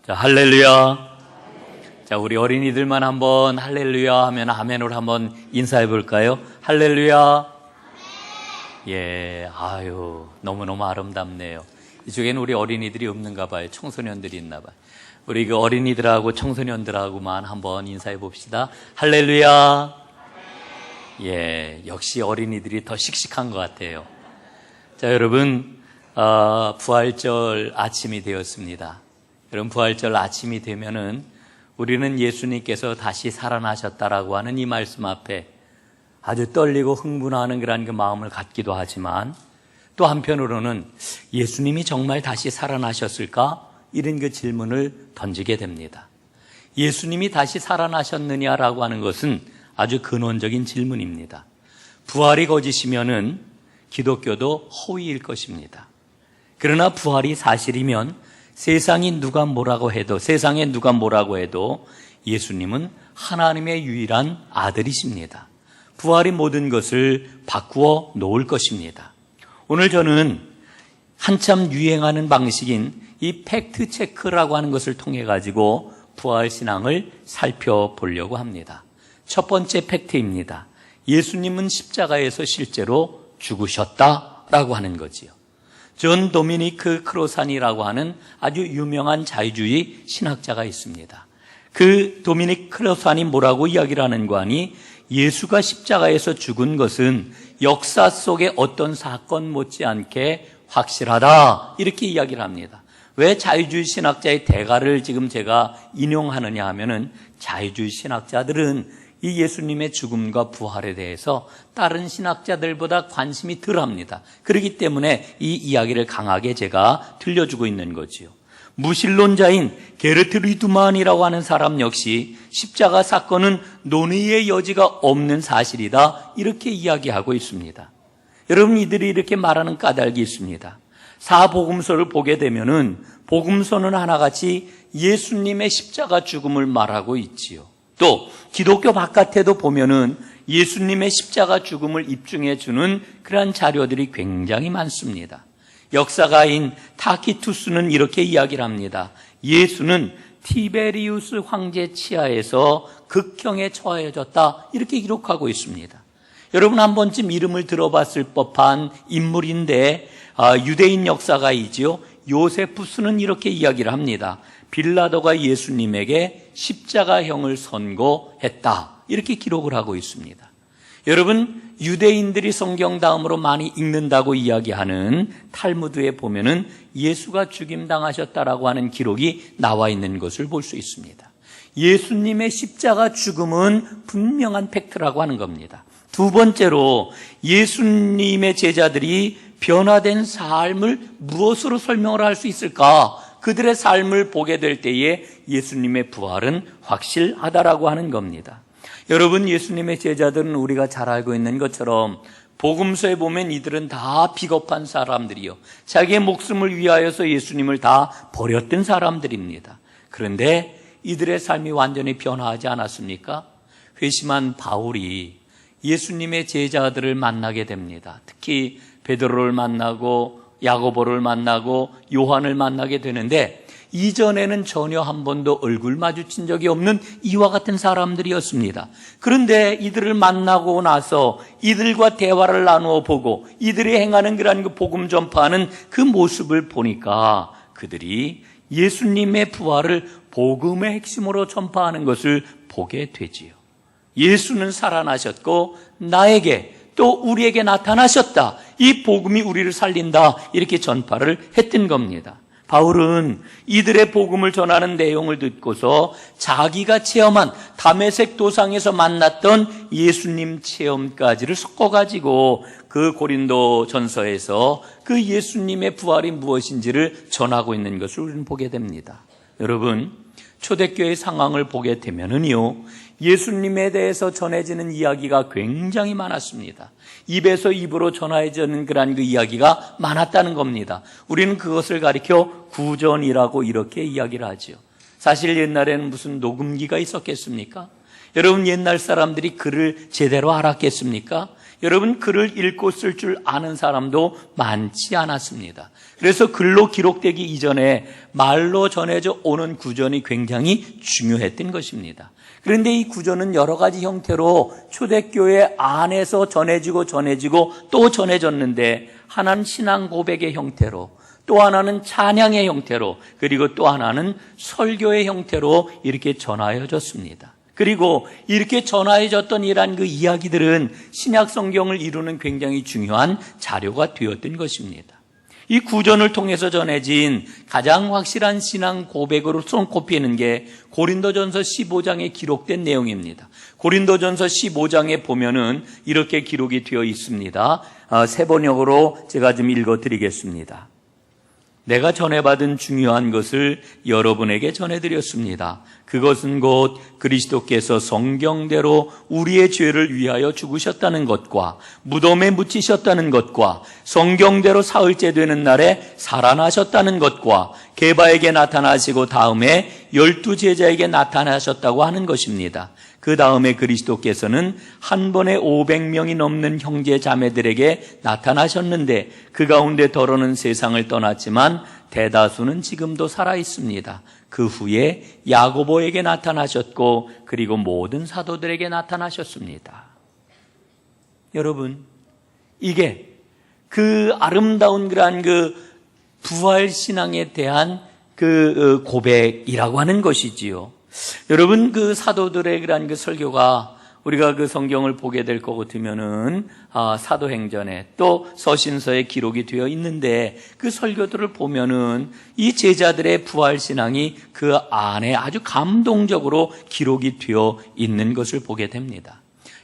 자, 할렐루야. 자, 우리 어린이들만 한번 할렐루야 하면 아멘으로 한번 인사해 볼까요? 할렐루야. 예, 아유, 너무너무 아름답네요. 이쪽에는 우리 어린이들이 없는가 봐요. 청소년들이 있나 봐요. 우리 그 어린이들하고 청소년들하고만 한번 인사해 봅시다. 할렐루야. 예, 역시 어린이들이 더 씩씩한 것 같아요. 자, 여러분, 부활절 아침이 되었습니다. 여러분, 부활절 아침이 되면은 우리는 예수님께서 다시 살아나셨다라고 하는 이 말씀 앞에 아주 떨리고 흥분하는 그런 그 마음을 갖기도 하지만, 또 한편으로는 예수님이 정말 다시 살아나셨을까? 이런 그 질문을 던지게 됩니다. 예수님이 다시 살아나셨느냐라고 하는 것은 아주 근원적인 질문입니다. 부활이 거짓이면은 기독교도 허위일 것입니다. 그러나 부활이 사실이면 세상에 누가 뭐라고 해도 예수님은 하나님의 유일한 아들이십니다. 부활이 모든 것을 바꾸어 놓을 것입니다. 오늘 저는 한참 유행하는 방식인 이 팩트 체크라고 하는 것을 통해 가지고 부활 신앙을 살펴보려고 합니다. 첫 번째 팩트입니다. 예수님은 십자가에서 실제로 죽으셨다라고 하는 거지요. 존 도미니크 크로산이라고 하는 아주 유명한 자유주의 신학자가 있습니다. 그 도미니크 크로산이 뭐라고 이야기를 하는가 하니, 예수가 십자가에서 죽은 것은 역사 속의 어떤 사건 못지않게 확실하다, 이렇게 이야기를 합니다. 왜 자유주의 신학자의 대가를 지금 제가 인용하느냐 하면은, 자유주의 신학자들은 이 예수님의 죽음과 부활에 대해서 다른 신학자들보다 관심이 덜합니다. 그렇기 때문에 이 이야기를 강하게 제가 들려주고 있는 거지요. 무신론자인 게르트 리드만이라고 하는 사람 역시 십자가 사건은 논의의 여지가 없는 사실이다, 이렇게 이야기하고 있습니다. 여러분, 이들이 이렇게 말하는 까닭이 있습니다. 사복음서를 보게 되면은 복음서는 하나같이 예수님의 십자가 죽음을 말하고 있지요. 또 기독교 바깥에도 보면은 예수님의 십자가 죽음을 입증해 주는 그러한 자료들이 굉장히 많습니다. 역사가인 타키투스는 이렇게 이야기를 합니다. 예수는 티베리우스 황제 치하에서 극형에 처해졌다, 이렇게 기록하고 있습니다. 여러분, 한 번쯤 이름을 들어봤을 법한 인물인데 유대인 역사가이지요. 요세푸스는 이렇게 이야기를 합니다. 빌라도가 예수님에게 십자가형을 선고했다, 이렇게 기록을 하고 있습니다. 여러분, 유대인들이 성경 다음으로 많이 읽는다고 이야기하는 탈무드에 보면은 예수가 죽임당하셨다라고 하는 기록이 나와 있는 것을 볼 수 있습니다. 예수님의 십자가 죽음은 분명한 팩트라고 하는 겁니다. 두 번째로, 예수님의 제자들이 변화된 삶을 무엇으로 설명을 할 수 있을까? 그들의 삶을 보게 될 때에 예수님의 부활은 확실하다라고 하는 겁니다. 여러분, 예수님의 제자들은 우리가 잘 알고 있는 것처럼 복음서에 보면 이들은 다 비겁한 사람들이요, 자기의 목숨을 위하여서 예수님을 다 버렸던 사람들입니다. 그런데 이들의 삶이 완전히 변화하지 않았습니까? 회심한 바울이 예수님의 제자들을 만나게 됩니다. 특히 베드로를 만나고 야고보를 만나고 요한을 만나게 되는데, 이전에는 전혀 한 번도 얼굴 마주친 적이 없는 이와 같은 사람들이었습니다. 그런데 이들을 만나고 나서 이들과 대화를 나누어 보고 이들이 행하는 그런 그 복음 전파하는 그 모습을 보니까 그들이 예수님의 부활을 복음의 핵심으로 전파하는 것을 보게 되지요. 예수는 살아나셨고 나에게 또 우리에게 나타나셨다, 이 복음이 우리를 살린다, 이렇게 전파를 했던 겁니다. 바울은 이들의 복음을 전하는 내용을 듣고서 자기가 체험한 다메섹 도상에서 만났던 예수님 체험까지를 섞어가지고 그 고린도 전서에서 그 예수님의 부활이 무엇인지를 전하고 있는 것을 우리는 보게 됩니다. 여러분, 초대교회 상황을 보게 되면은요, 예수님에 대해서 전해지는 이야기가 굉장히 많았습니다. 입에서 입으로 전해지는 그런 그 이야기가 많았다는 겁니다. 우리는 그것을 가리켜 구전이라고 이렇게 이야기를 하죠. 사실 옛날에는 무슨 녹음기가 있었겠습니까? 여러분, 옛날 사람들이 글을 제대로 알았겠습니까? 여러분, 글을 읽고 쓸 줄 아는 사람도 많지 않았습니다. 그래서 글로 기록되기 이전에 말로 전해져 오는 구전이 굉장히 중요했던 것입니다. 그런데 이 구전은 여러 가지 형태로 초대교회 안에서 전해지고 또 전해졌는데, 하나는 신앙 고백의 형태로, 또 하나는 찬양의 형태로, 그리고 또 하나는 설교의 형태로 이렇게 전하여졌습니다. 그리고 이렇게 전하여졌던 이러한 그 이야기들은 신약 성경을 이루는 굉장히 중요한 자료가 되었던 것입니다. 이 구전을 통해서 전해진 가장 확실한 신앙 고백으로 손꼽히는 게 고린도전서 15장에 기록된 내용입니다. 고린도전서 15장에 보면은 이렇게 기록이 되어 있습니다. 세 번역으로 제가 좀 읽어드리겠습니다. 내가 전해받은 중요한 것을 여러분에게 전해드렸습니다. 그것은 곧 그리스도께서 성경대로 우리의 죄를 위하여 죽으셨다는 것과 무덤에 묻히셨다는 것과 성경대로 사흘째 되는 날에 살아나셨다는 것과 게바에게 나타나시고 다음에 12 제자에게 나타나셨다고 하는 것입니다. 그 다음에 그리스도께서는 한 번에 500명이 넘는 형제 자매들에게 나타나셨는데 그 가운데 더러는 세상을 떠났지만 대다수는 지금도 살아 있습니다. 그 후에 야고보에게 나타나셨고 그리고 모든 사도들에게 나타나셨습니다. 여러분, 이게 그 아름다운 그러한 그 부활 신앙에 대한 그 고백이라고 하는 것이지요. 여러분, 그 사도들의 그러한 그 설교가 우리가 그 성경을 보게 될 것 같으면은 사도행전에 또 서신서에 기록이 되어 있는데 그 설교들을 보면은 이 제자들의 부활 신앙이 그 안에 아주 감동적으로 기록이 되어 있는 것을 보게 됩니다.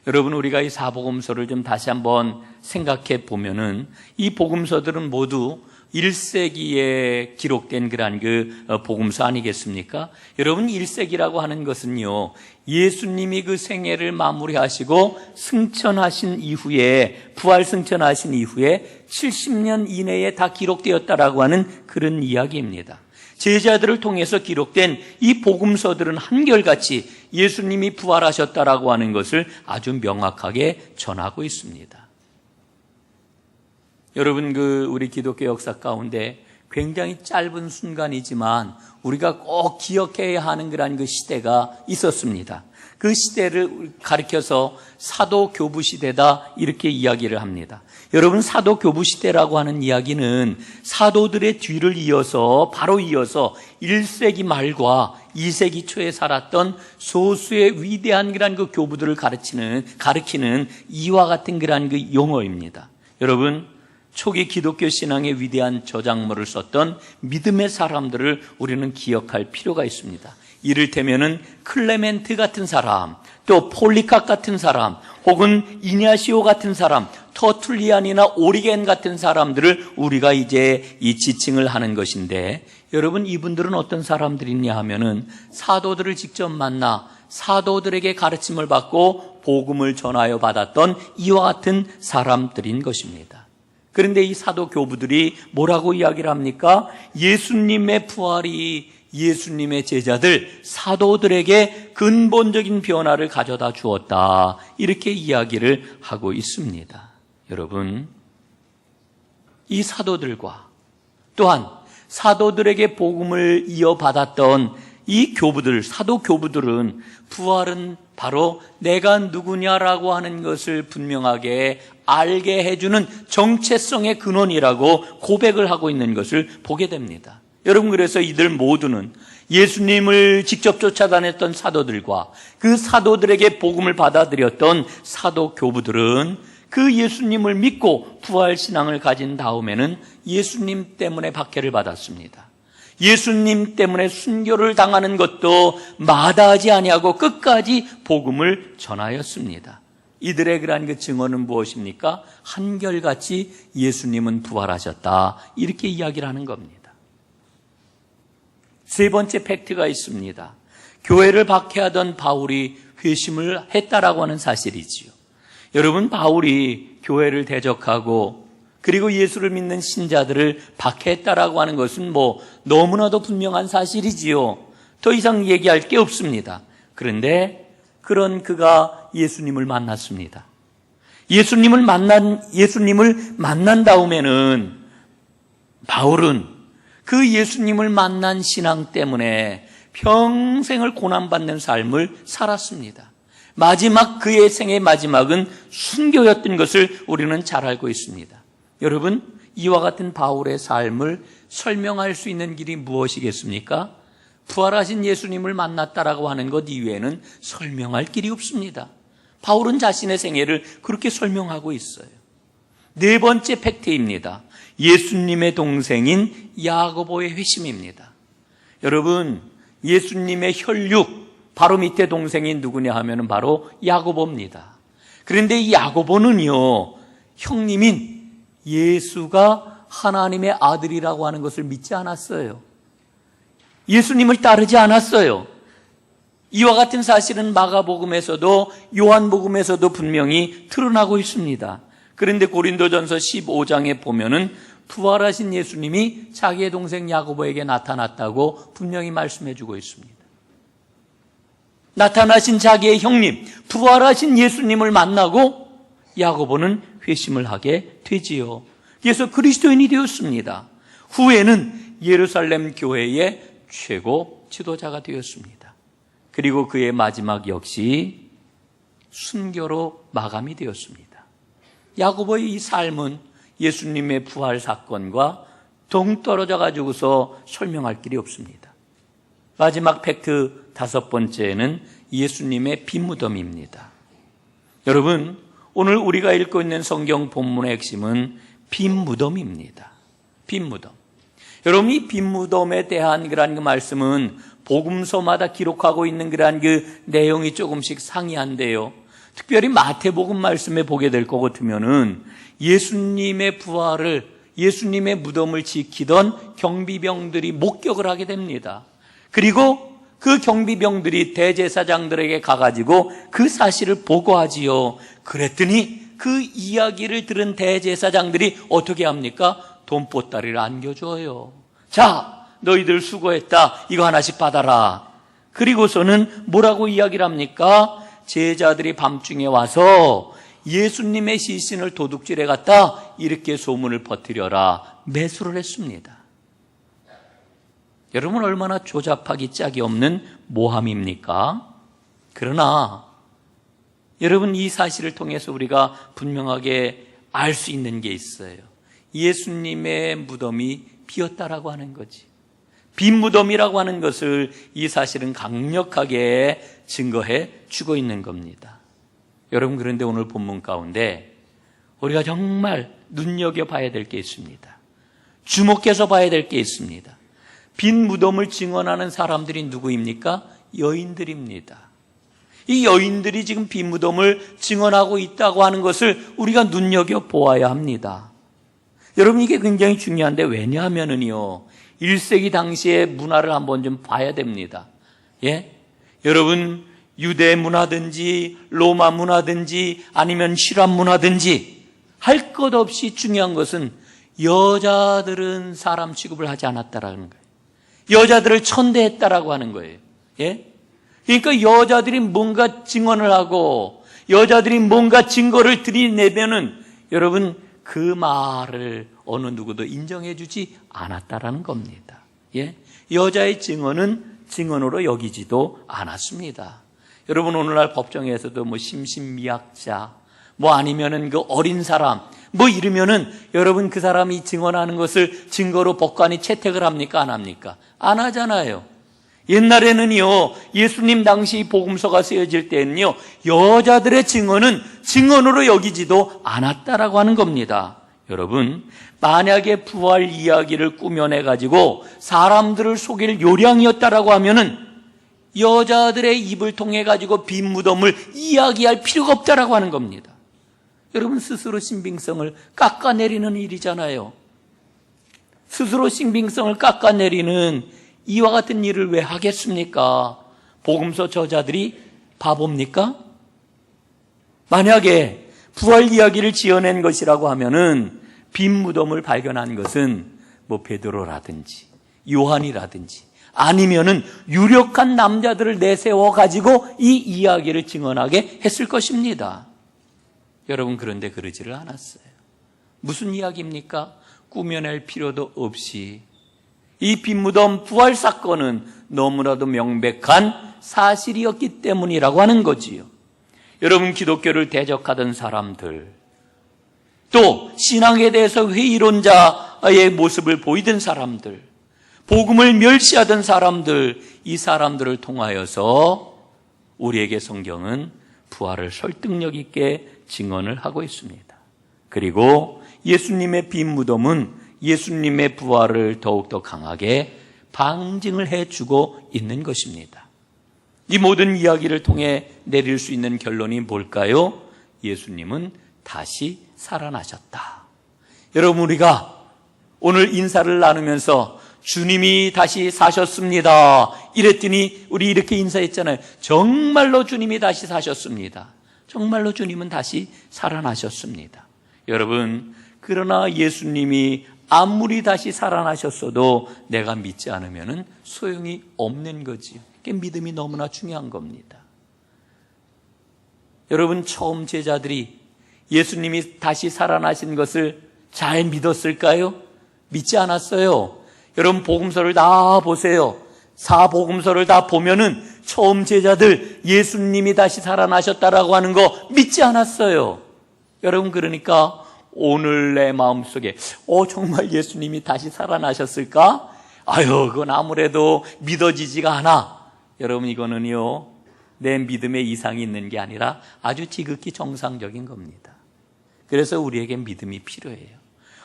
여러분, 우리가 이 사복음서를 좀 다시 한번 생각해 보면은 이 복음서들은 모두 1세기에 기록된 그러한 그 복음서 아니겠습니까? 여러분, 1세기라고 하는 것은요, 예수님이 그 생애를 마무리하시고 승천하신 이후에, 부활 승천하신 이후에 70년 이내에 다 기록되었다라고 하는 그런 이야기입니다. 제자들을 통해서 기록된 이 복음서들은 한결같이 예수님이 부활하셨다라고 하는 것을 아주 명확하게 전하고 있습니다. 여러분, 우리 기독교 역사 가운데 굉장히 짧은 순간이지만 우리가 꼭 기억해야 하는 그런 그 시대가 있었습니다. 그 시대를 가리켜서 사도교부 시대다 이렇게 이야기를 합니다. 여러분, 사도교부 시대라고 하는 이야기는 사도들의 뒤를 바로 이어서 1세기 말과 2세기 초에 살았던 소수의 위대한 그런 그 교부들을 가리키는 이와 같은 그런 그 용어입니다. 여러분, 초기 기독교 신앙의 위대한 저작물을 썼던 믿음의 사람들을 우리는 기억할 필요가 있습니다. 이를테면은 클레멘트 같은 사람, 또 폴리캅 같은 사람, 혹은 이냐시오 같은 사람, 터툴리안이나 오리겐 같은 사람들을 우리가 이제 이 지칭을 하는 것인데, 여러분, 이분들은 어떤 사람들이냐 하면은 사도들을 직접 만나 사도들에게 가르침을 받고 복음을 전하여 받았던 이와 같은 사람들인 것입니다. 그런데 이 사도 교부들이 뭐라고 이야기를 합니까? 예수님의 부활이 예수님의 제자들, 사도들에게 근본적인 변화를 가져다 주었다, 이렇게 이야기를 하고 있습니다. 여러분, 이 사도들과 또한 사도들에게 복음을 이어받았던 이 교부들, 사도 교부들은 부활은 바로 내가 누구냐라고 하는 것을 분명하게 알게 해주는 정체성의 근원이라고 고백을 하고 있는 것을 보게 됩니다. 여러분, 그래서 이들 모두는 예수님을 직접 쫓아다녔던 사도들과 그 사도들에게 복음을 받아들였던 사도 교부들은 그 예수님을 믿고 부활 신앙을 가진 다음에는 예수님 때문에 박해를 받았습니다. 예수님 때문에 순교를 당하는 것도 마다하지 아니하고 끝까지 복음을 전하였습니다. 이들의 그러한 그 증언은 무엇입니까? 한결같이 예수님은 부활하셨다, 이렇게 이야기를 하는 겁니다. 세 번째 팩트가 있습니다. 교회를 박해하던 바울이 회심을 했다라고 하는 사실이지요. 여러분, 바울이 교회를 대적하고 그리고 예수를 믿는 신자들을 박해했다라고 하는 것은 너무나도 분명한 사실이지요. 더 이상 얘기할 게 없습니다. 그런데 그런 그가 예수님을 만났습니다. 예수님을 만난 다음에는 바울은 그 예수님을 만난 신앙 때문에 평생을 고난받는 삶을 살았습니다. 그의 생의 마지막은 순교였던 것을 우리는 잘 알고 있습니다. 여러분, 이와 같은 바울의 삶을 설명할 수 있는 길이 무엇이겠습니까? 부활하신 예수님을 만났다라고 하는 것 이외에는 설명할 길이 없습니다. 바울은 자신의 생애를 그렇게 설명하고 있어요. 네 번째 팩트입니다. 예수님의 동생인 야고보의 회심입니다. 여러분, 예수님의 혈육 바로 밑에 동생이 누구냐 하면 바로 야고보입니다. 그런데 이 야고보는요, 형님인 예수가 하나님의 아들이라고 하는 것을 믿지 않았어요. 예수님을 따르지 않았어요. 이와 같은 사실은 마가복음에서도 요한복음에서도 분명히 드러나고 있습니다. 그런데 고린도전서 15장에 보면은 부활하신 예수님이 자기의 동생 야고보에게 나타났다고 분명히 말씀해 주고 있습니다. 나타나신 자기의 형님, 부활하신 예수님을 만나고 야고보는 회심을 하게 되지요. 그래서 그리스도인이 되었습니다. 후에는 예루살렘 교회의 최고 지도자가 되었습니다. 그리고 그의 마지막 역시 순교로 마감이 되었습니다. 야고보의 이 삶은 예수님의 부활 사건과 동떨어져 가지고서 설명할 길이 없습니다. 마지막 팩트 다섯 번째는 예수님의 빈 무덤입니다. 여러분, 오늘 우리가 읽고 있는 성경 본문의 핵심은 빈 무덤입니다. 빈 무덤. 여러분, 이 빈 무덤에 대한 그러한 그 말씀은 복음서마다 기록하고 있는 그러한 그 내용이 조금씩 상이한데요. 특별히 마태복음 말씀에 보게 될 것 같으면은 예수님의 부활을, 예수님의 무덤을 지키던 경비병들이 목격을 하게 됩니다. 그리고 그 경비병들이 대제사장들에게 가가지고 그 사실을 보고하지요. 그랬더니 그 이야기를 들은 대제사장들이 어떻게 합니까? 돈보따리를 안겨줘요. 자, 너희들 수고했다. 이거 하나씩 받아라. 그리고서는 뭐라고 이야기를 합니까? 제자들이 밤중에 와서 예수님의 시신을 도둑질해 갔다. 이렇게 소문을 퍼뜨려라. 매수를 했습니다. 여러분, 얼마나 조잡하기 짝이 없는 모함입니까? 그러나 여러분, 이 사실을 통해서 우리가 분명하게 알 수 있는 게 있어요. 예수님의 무덤이 비었다라고 하는 거지. 빈 무덤이라고 하는 것을 이 사실은 강력하게 증거해 주고 있는 겁니다. 여러분, 그런데 오늘 본문 가운데 우리가 정말 눈여겨봐야 될 게 있습니다. 주목해서 봐야 될 게 있습니다. 빈 무덤을 증언하는 사람들이 누구입니까? 여인들입니다. 이 여인들이 지금 빈 무덤을 증언하고 있다고 하는 것을 우리가 눈여겨보아야 합니다. 여러분, 이게 굉장히 중요한데 왜냐하면은요, 1세기 당시의 문화를 한번 좀 봐야 됩니다. 예? 여러분, 유대 문화든지 로마 문화든지 아니면 실화 문화든지 할 것 없이 중요한 것은 여자들은 사람 취급을 하지 않았다라는 거예요. 여자들을 천대했다라고 하는 거예요. 예? 그러니까 여자들이 뭔가 증언을 하고 여자들이 뭔가 증거를 들이내면은 여러분, 그 말을 어느 누구도 인정해 주지 않았다라는 겁니다. 예? 여자의 증언은 증언으로 여기지도 않았습니다. 여러분, 오늘날 법정에서도 뭐 심신미약자, 뭐 아니면은 그 어린 사람, 뭐 이러면은 여러분, 그 사람이 증언하는 것을 증거로 법관이 채택을 합니까? 안 합니까? 안 하잖아요. 옛날에는요, 예수님 당시 복음서가 쓰여질 때는요, 여자들의 증언은 증언으로 여기지도 않았다라고 하는 겁니다. 여러분, 만약에 부활 이야기를 꾸며내가지고 사람들을 속일 요량이었다라고 하면은 여자들의 입을 통해가지고 빈 무덤을 이야기할 필요가 없다라고 하는 겁니다. 여러분, 스스로 신빙성을 깎아내리는 일이잖아요. 스스로 신빙성을 깎아내리는 이와 같은 일을 왜 하겠습니까? 복음서 저자들이 바보입니까? 만약에 부활 이야기를 지어낸 것이라고 하면은 빈 무덤을 발견한 것은 뭐 베드로라든지 요한이라든지 아니면은 유력한 남자들을 내세워 가지고 이 이야기를 증언하게 했을 것입니다. 여러분, 그런데 그러지를 않았어요. 무슨 이야기입니까? 꾸며낼 필요도 없이 이 빈무덤 부활 사건은 너무나도 명백한 사실이었기 때문이라고 하는 거지요. 여러분, 기독교를 대적하던 사람들, 또 신앙에 대해서 회의론자의 모습을 보이던 사람들, 복음을 멸시하던 사람들, 이 사람들을 통하여서 우리에게 성경은 부활을 설득력 있게 증언을 하고 있습니다. 그리고 예수님의 빈 무덤은 예수님의 부활을 더욱더 강하게 방증을 해주고 있는 것입니다. 이 모든 이야기를 통해 내릴 수 있는 결론이 뭘까요? 예수님은 다시 살아나셨다. 여러분, 우리가 오늘 인사를 나누면서 주님이 다시 사셨습니다 이랬더니 우리 이렇게 인사했잖아요. 정말로 주님이 다시 사셨습니다. 정말로 주님은 다시 살아나셨습니다. 여러분, 그러나 예수님이 아무리 다시 살아나셨어도 내가 믿지 않으면 소용이 없는 거지요. 믿음이 너무나 중요한 겁니다. 여러분, 처음 제자들이 예수님이 다시 살아나신 것을 잘 믿었을까요? 믿지 않았어요. 여러분, 복음서를 다 보세요. 4복음서를 다 보면은 처음 제자들 예수님이 다시 살아나셨다라고 하는 거 믿지 않았어요. 여러분, 그러니까 오늘 내 마음속에 정말 예수님이 다시 살아나셨을까? 그건 아무래도 믿어지지가 않아. 여러분, 이거는요, 내 믿음에 이상이 있는 게 아니라 아주 지극히 정상적인 겁니다. 그래서 우리에게 믿음이 필요해요.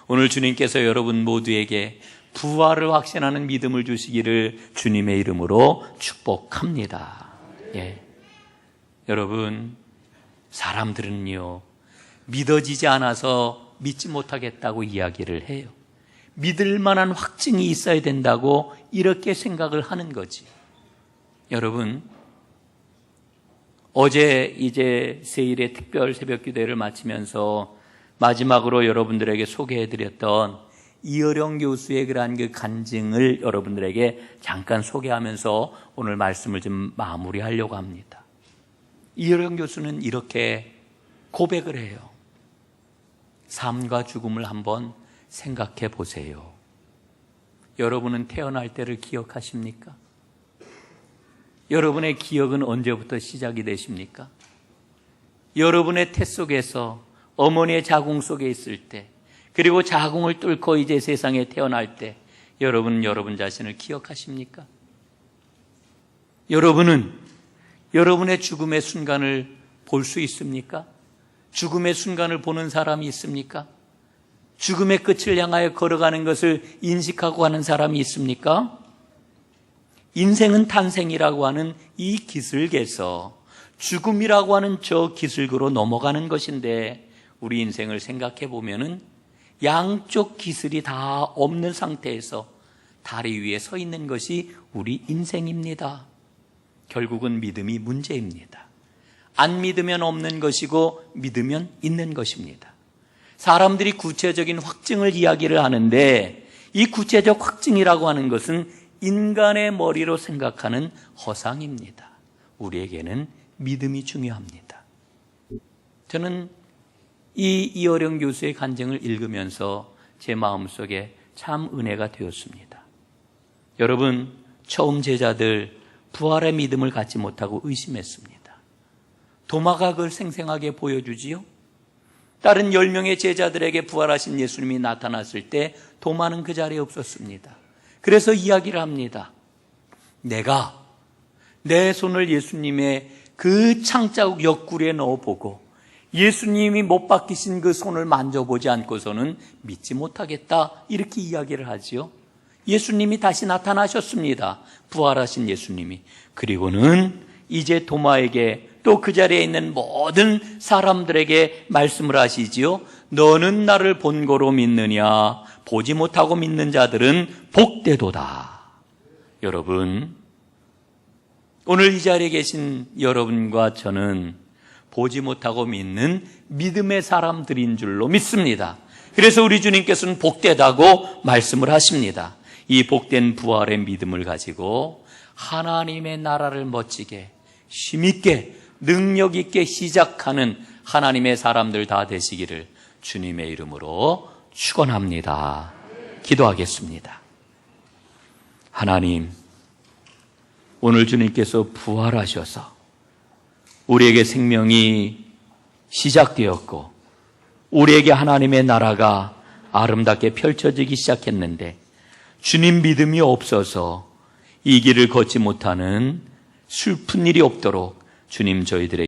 오늘 주님께서 여러분 모두에게 부활을 확신하는 믿음을 주시기를 주님의 이름으로 축복합니다. 예. 여러분, 사람들은요, 믿어지지 않아서 믿지 못하겠다고 이야기를 해요. 믿을 만한 확증이 있어야 된다고 이렇게 생각을 하는 거지. 여러분, 어제 이제 세일의 특별 새벽 기도회를 마치면서 마지막으로 여러분들에게 소개해드렸던 이어령 교수의 그러한 그 간증을 여러분들에게 잠깐 소개하면서 오늘 말씀을 좀 마무리하려고 합니다. 이어령 교수는 이렇게 고백을 해요. 삶과 죽음을 한번 생각해 보세요. 여러분은 태어날 때를 기억하십니까? 여러분의 기억은 언제부터 시작이 되십니까? 여러분의 태 속에서 어머니의 자궁 속에 있을 때, 그리고 자궁을 뚫고 이제 세상에 태어날 때 여러분은 여러분 자신을 기억하십니까? 여러분은 여러분의 죽음의 순간을 볼 수 있습니까? 죽음의 순간을 보는 사람이 있습니까? 죽음의 끝을 향하여 걸어가는 것을 인식하고 하는 사람이 있습니까? 인생은 탄생이라고 하는 이 기슭에서 죽음이라고 하는 저 기슭으로 넘어가는 것인데, 우리 인생을 생각해 보면은 양쪽 기슭이 다 없는 상태에서 다리 위에 서 있는 것이 우리 인생입니다. 결국은 믿음이 문제입니다. 안 믿으면 없는 것이고 믿으면 있는 것입니다. 사람들이 구체적인 확증을 이야기를 하는데, 이 구체적 확증이라고 하는 것은 인간의 머리로 생각하는 허상입니다. 우리에게는 믿음이 중요합니다. 저는 이 이어령 교수의 간증을 읽으면서 제 마음속에 참 은혜가 되었습니다. 여러분, 처음 제자들 부활의 믿음을 갖지 못하고 의심했습니다. 도마가 그걸 생생하게 보여주지요. 다른 10명의 제자들에게 부활하신 예수님이 나타났을 때 도마는 그 자리에 없었습니다. 그래서 이야기를 합니다. 내가 내 손을 예수님의 그 창자국 옆구리에 넣어보고 예수님이 못 박히신 그 손을 만져보지 않고서는 믿지 못하겠다, 이렇게 이야기를 하지요. 예수님이 다시 나타나셨습니다. 부활하신 예수님이. 그리고는 이제 도마에게 또 그 자리에 있는 모든 사람들에게 말씀을 하시지요. 너는 나를 본고로 믿느냐? 보지 못하고 믿는 자들은 복되도다. 여러분, 오늘 이 자리에 계신 여러분과 저는 보지 못하고 믿는 믿음의 사람들인 줄로 믿습니다. 그래서 우리 주님께서는 복되다고 말씀을 하십니다. 이 복된 부활의 믿음을 가지고 하나님의 나라를 멋지게 힘있게 능력 있게 시작하는 하나님의 사람들 다 되시기를 주님의 이름으로 축원합니다. 기도하겠습니다. 하나님, 오늘 주님께서 부활하셔서 우리에게 생명이 시작되었고 우리에게 하나님의 나라가 아름답게 펼쳐지기 시작했는데 주님 믿음이 없어서 이 길을 걷지 못하는 슬픈 일이 없도록 주님 저희들에게